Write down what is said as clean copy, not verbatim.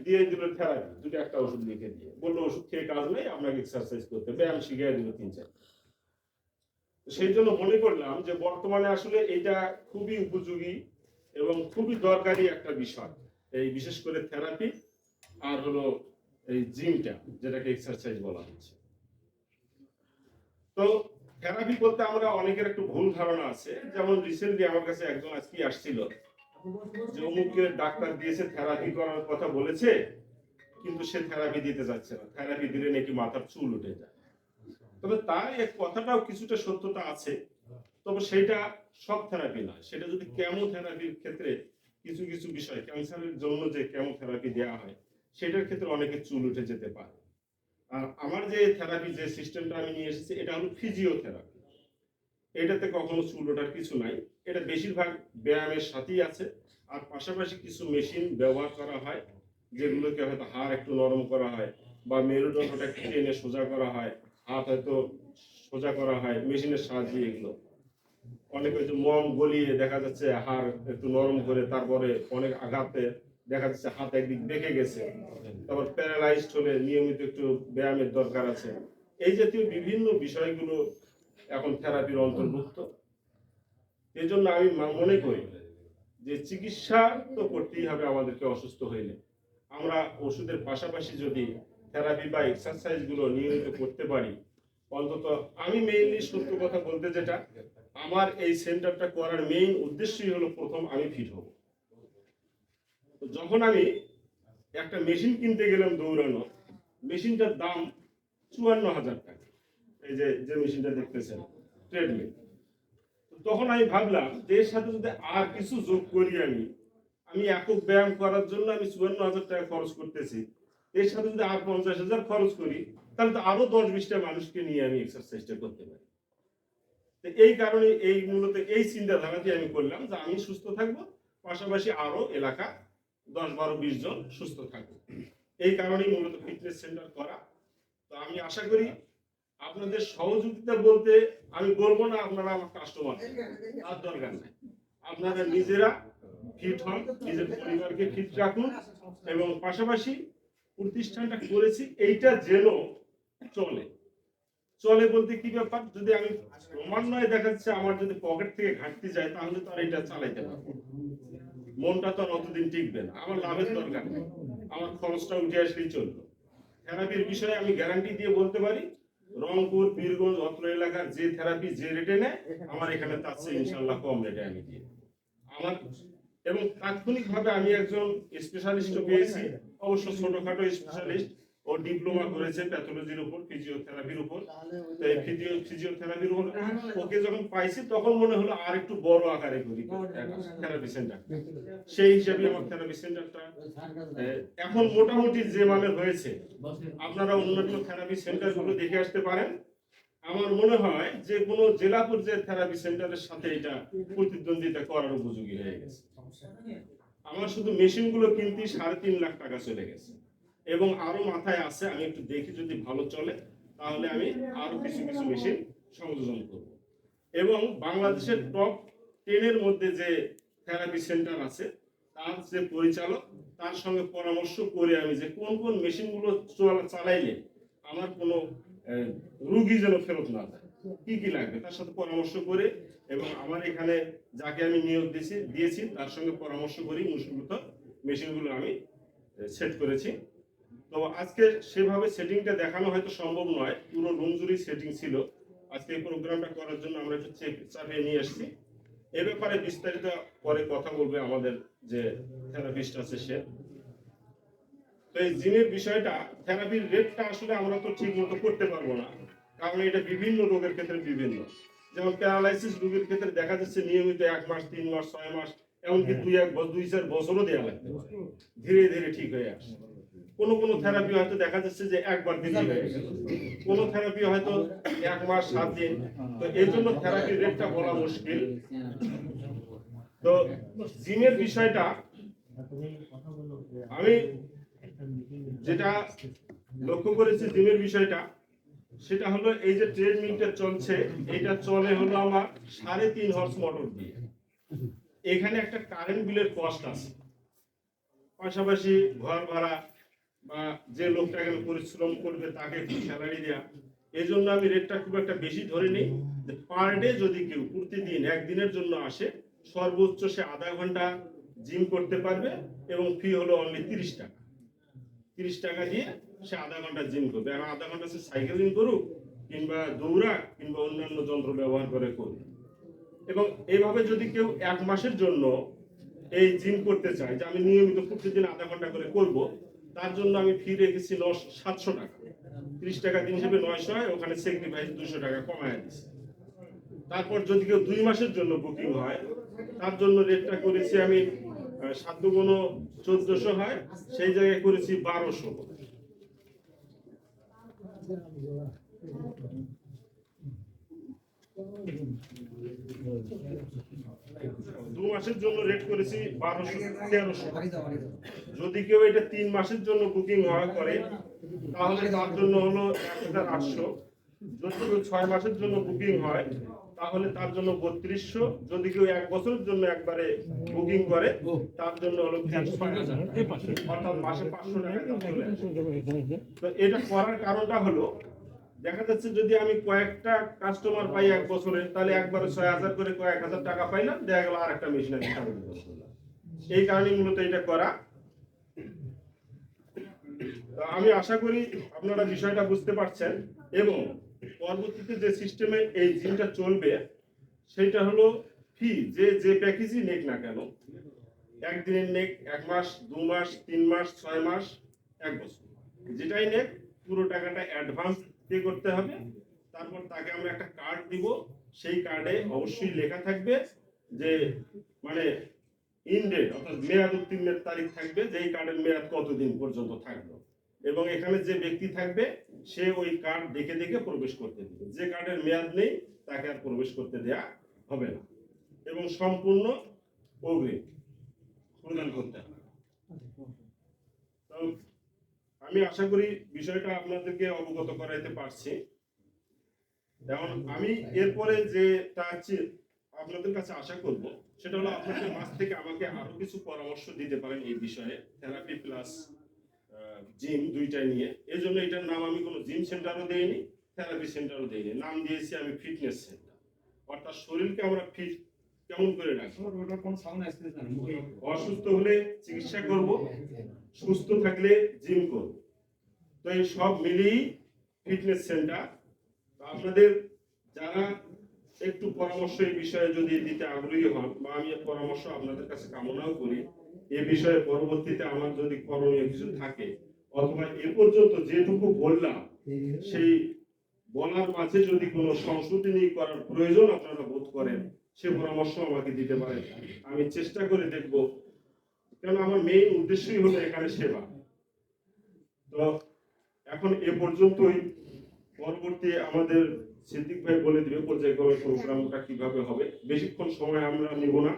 দিয়ে দিল থেরাপি, দুটো একটা ওষুধ লিখে দিয়ে বললো ওষুধ খেয়ে কাজ নেই, আপনাকে এক্সারসাইজ করতে, ব্যায়াম শিখিয়ে দিল 3-4। সেই জন্য মনে করলাম যে বর্তমানে আসলে এটা খুবই উপযোগী এবং খুবই দরকারি একটা বিষয়, এই বিশেষ করে থেরাপি আর হলো এই জিমটা, যেটাকে এক্সারসাইজ বলা হচ্ছে। তো থেরাপি বলতে আমরা অনেকের একটু ভুল ধারণা আছে। যেমন রিসেন্টলি আমার কাছে একজন আজকে আসছিল যে অমুকের ডাক্তার দিয়েছে থেরাপি করার কথা বলেছে, কিন্তু সে থেরাপি দিতে যাচ্ছে না, থেরাপি দিলে নাকি মাথার চুল উঠে যায়। তবে তার এক কথাটাও কিছুটা সত্যতা আছে, তবে সেটা সব থেরাপি নয়। সেটা যদি কেমোথেরাপির ক্ষেত্রে কিছু কিছু বিষয়, ক্যান্সারের জন্য যে কেমোথেরাপি দেওয়া হয় সেটার ক্ষেত্রে অনেকের চুল উঠে যেতে পারে। আর আমার যে থেরাপি, যে সিস্টেমটা আমি নিয়ে এসেছি, এটা হলো ফিজিওথেরাপি। এটাতে কখনো চুল ওঠার কিছু নাই, এটা বেশিরভাগ ব্যায়ামের সাথেই আছে। আর পাশাপাশি কিছু মেশিন ব্যবহার করা হয়, যেগুলোকে হয়তো হাড় একটু নরম করা হয় বা মেরুদণ্ডটা একটু টেনে সোজা করা হয়, হাত হয়তো সোজা করা হয় মেশিনের সাহায্যে। এগুলো অনেক ওই যে মম গলিয়ে দেখা যাচ্ছে হাড় একটু নরম করে, তারপরে অনেক আঘাতে দেখা যাচ্ছে হাত একদিক বেঁকে গেছে, তারপর প্যারালাইজড হলে নিয়মিত একটু ব্যায়ামের দরকার আছে। এই জাতীয় বিভিন্ন বিষয়গুলো এখন থেরাপির অন্তর্ভুক্ত। এই জন্য আমি মনে করি যে চিকিৎসা তো করতেই হবে আমাদেরকে অসুস্থ হইলে। আমরা ওষুধের পাশাপাশি যদি থেরাপি বা এক্সারসাইজ গুলো নিয়মিত করতে পারি, অন্তত আমি মেইনলি সত্য কথা বলতে, যেটা আমার এই সেন্টারটা করার মেইন উদ্দেশ্যই হলো প্রথম আমি ফিট হব। যখন আমি একটা মেশিন কিনতে গেলাম দৌড়ানো, মেশিনটার দাম 54,000 টাকা, এই যে যে মেশিনটা দেখতেছেন ট্রেডমিল। তখন আমি ভাবলাম যে এর সাথে যদি আর কিছু যোগ করি, আমি একক ব্যায়াম করার জন্য আমি 54,000 টাকা খরচ করতেছি, এর সাথে যদি আর 50,000 খরচ করি, তাহলে তো আরো 10-20টা মানুষকে নিয়ে আমি এক্সারসাইজটা করতে পারি। এই কারণে এই মূলত এই চিন্তাধারাতে আমি করলাম যে আমি সুস্থ থাকবো, পাশাপাশি আরো এলাকা 10-12-20 জন সুস্থ থাকবো। এই কারণেই মূলত ফিটনেস সেন্টার করা। তো আমি আশা করি আপনাদের সহযোগিতা বলতে আমি বলবো না আপনারা আমার কাস্টমার, তার দরকার নাই। আপনারা নিজেরা ফিট হন, নিজের পরিবারকে ফিট রাখুন, এবং পাশাপাশি প্রতিষ্ঠানটা করেছি এইটা যেন চলে। চলে বলতে কি ব্যাপার, যদি আমি ক্রমান্বয়ে দেখা যাচ্ছে আমার যদি পকেট থেকে ঘাটতি যায়, তাহলে তো আর এটা চালাইতে পারবো, মনটা তো আর অতদিন টিকবে না। আমার লাভের দরকার নেই, আমার খরচটা উঠে আসলেই চলবে। থেরাপির বিষয়ে আমি গ্যারান্টি দিয়ে বলতে পারি, রংপুর, বীরগঞ্জ, অত্র এলাকার যে থেরাপি যে রেটে নেয়, আমার এখানে তার চেয়ে ইনশাল্লাহ কম রেটে আমি দিই আমার। এবং তাৎক্ষণিকভাবে আমি একজন স্পেশালিস্ট পেয়েছি, অবশ্য ছোটখাটো স্পেশালিস্ট, ও ডিপ্লোমা করেছে প্যাথোলজির উপর, ফিজিওথেরাপির উপর। তো এই ফিজিওথেরাপির উপর ওকে যখন পাইছি, তখন মনে হলো আর একটু বড় আকারে করি থেরাপি সেন্টার। সেই হিসাবে আমার থেরাপি সেন্টারটা এখন মোটামুটি যে মানের হয়েছে। আপনারা অন্যান্য থেরাপি সেন্টারগুলো দেখে আসতে পারেন। আমার মনে হয় যে কোনো জেলা পর্যায়ের থেরাপি সেন্টারের সাথে এটা প্রতিদ্বন্দ্বিতা করার উপযোগী হয়ে গেছে। আমার শুধু মেশিনগুলো কিনতে 3.5 লাখ টাকা চলে গেছে, এবং আরো মাথায় আছে, আমি একটু দেখি যদি ভালো চলে তাহলে আমি আরো কিছু কিছু মেশিন সংযোজন করব। এবং বাংলাদেশের টপ 10 এর মধ্যে যে থেরাপি সেন্টার আছে, তার যে পরিচালক, তার সঙ্গে পরামর্শ করে আমি যে কোন কোন মেশিনগুলো চালাইলে আমার কোনো রোগী যেন ফেরত না যায়, কি কি লাগবে তার সাথে পরামর্শ করে, এবং আমার এখানে যাকে আমি নিয়োগ দিয়েছি তার সঙ্গে পরামর্শ করি মূলত মেশিনগুলো আমি সেট করেছি। তো আজকে সেভাবে সেটিংটা দেখানো হয়তো সম্ভব নয়, পুরো রুম জুড়ে সেটিং ছিল। আজকে এই প্রোগ্রামটা করার জন্য আমরা একটু চাপিয়ে নিয়ে আসছি। এ ব্যাপারে বিস্তারিত পরে কথা বলবে আমাদের যে থেরাপিস্ট আছে সে। তো এই জিমের বিষয়টা, থেরাপির রেটটা আসলে আমরা তো ঠিক মতো করতে পারবো না, কারণ এটা বিভিন্ন রোগের ক্ষেত্রে বিভিন্ন। যেমন প্যারালাইসিস রোগের ক্ষেত্রে দেখা যাচ্ছে নিয়মিত 1 মাস, 3 মাস, 6 মাস, এমনকি 2-4 বছরও দেওয়া লাগতে পারে, ধীরে ধীরে ঠিক হয়ে আসে। কোন কোন থেরাপি হয়তো দেখা যাচ্ছে যে একবার দিলে হয়ে গেল, কোন থেরাপি হয়তো 1 মাস 7 দিন। তো এই জন্য থেরাপির রেটটা বলা মুশকিল। তো জিমের বিষয়টা আমি যেটা লক্ষ্য করেছি, জিমের বিষয়টা সেটা হলো এই যে ট্রেডমিলটা চলছে, এটা চলে হলো আমার 3.5 হর্স মোটর দিয়ে। এখানে একটা কারেন্ট বিলের কস্ট আছে, পাশাপাশি ঘর ভাড়া বা যে লোকটা এখানে পরিশ্রম করবে তাকে একটু স্যালারি দেওয়া, এই জন্য আমি রেটটা খুব একটা বেশি ধরে নিই। যে পার ডে যদি কেউ প্রতিদিন একদিনের জন্য আসে, সর্বোচ্চ সে আধা ঘন্টা জিম করতে পারবে এবং ফি হলো অনলি 30 টাকা। 30 টাকা দিয়ে সে আধা ঘন্টা জিম করবে, আর আধা ঘন্টা সে সাইকেলিং করুক কিংবা দৌড়াক কিংবা অন্যান্য যন্ত্র ব্যবহার করে করুক। এবং এইভাবে যদি কেউ 1 মাসের জন্য এই জিম করতে চায়, যে আমি নিয়মিত প্রতিদিন আধা ঘন্টা করে করব, তার জন্য আমি ফি রেখেছি 700 টাকা। 30 টাকা দিন হিসেবে 900 হয়, ওখানে স্যাক্রিফাইস 200 টাকা কমায় দিচ্ছে। তারপর যদি কেউ 2 মাসের জন্য বুকিং হয়, তার জন্য রেটটা করেছি আমি 7 গুণ 1400 হয়, সেই জায়গায় করেছি 1200। 2 মাসের জন্য রেট করেছি 1300। যদি কেউ এটা 3 মাসের জন্য বুকিং করে তাহলে তার জন্য হলো 1800। যদি কেউ 6 মাসের জন্য বুকিং হয় তাহলে তার জন্য 3200। যদি কেউ 1 বছরের জন্য একবারে বুকিং করে তার জন্য হলো 6000, অর্থাৎ মাসে 500 টাকা চলে আসে। তো এটা করার কারণটা হলো, দেখা যাচ্ছে যদি আমি কয়েকটা কাস্টমার পাই 1 বছরে, তাহলে একবারে 6000 করে কয়েক হাজার টাকা পাইলাম, দেখা গেল আর একটা মেশিন আমি চালু করলাম। এই কারণে মূলত এটা করা। আমি আশা করি আপনারা বিষয়টা বুঝতে পারছেন। এবং পরবর্তীতে যে সিস্টেমে এই জিমটা চলবে সেটা হলো ফি, যে যে প্যাকেজই নেক না কেন, একদিনের নেক, 1 মাস, 2 মাস, 3 মাস, 6 মাস, 1 বছর, যেটাই নেক পুরো টাকাটা অ্যাডভান্স পে করতে হবে। তারপর তাকে আমরা একটা কার্ড দিব, সেই কার্ডে অবশ্যই লেখা থাকবে যে মানে ইনডেট, অর্থাৎ মেয়াদ উত্তীর্ণের তারিখ থাকবে, যে এই কার্ডের মেয়াদ কতদিন পর্যন্ত থাকবে। এবং এখানে যে ব্যক্তি থাকবে সে ওই কার্ড দেখে দেখে প্রবেশ করতে দিবে। যে কার্ডের মেয়াদ নেই তাকে আর প্রবেশ করতে দেয়া হবে না, এবং সম্পূর্ণ অগ্রিম প্রদান করতে হবে। তো আমি আশা করি বিষয়টা আপনাদেরকে অবগত করাইতে পারছি। যেমন আমি এরপরে যেটা আপনাদের কাছে আশা করব সেটা হলো, আপনাদের মাঝ থেকে আমাকে আরো কিছু পরামর্শ দিতে পারেন এই বিষয়ে, থেরাপি প্লাস জিম দুইটাই নিয়ে। এই জন্য এটার নাম আমি কোনো জিম সেন্টারও দেইনি, থেরাপি সেন্টারও দেইনি, নাম দিয়েছি আমি ফিটনেস সেন্টার। অর্থাৎ শরীরকে আমরা ফিট কেমন করে রাখবো, অসুস্থ হলে চিকিৎসা করব, সুস্থ থাকলে জিম করব। তো এই সব মিলিয়েই ফিটনেস সেন্টার। আপনাদের যারা একটু পরামর্শ এই বিষয়ে যদি দিতে আগ্রহী হন, বা আমি পরামর্শ আপনাদের কাছে কামনাও করি, এ বিষয়ে পরবর্তীতে আমার যদি করণীয় কিছু থাকে, অথবা এ পর্যন্ত যেটুকু বললাম সেই বলার মাঝে যদি কোনো সংশোধনী করার প্রয়োজন আপনারা বোধ করেন, সে পরামর্শ আমাকে দিতে পারেন। আমি চেষ্টা করে দেখব, কারণ আমার মেইন উদ্দেশ্যই হলো এখানে সেবা। তো এখন এ পর্যন্তই। পরবর্তী আমাদের সিদ্দিক ভাই বলে দিবে পর্যায়ক্রমে প্রোগ্রামটা কিভাবে হবে। বেশিক্ষণ সময় আমরা নিব না।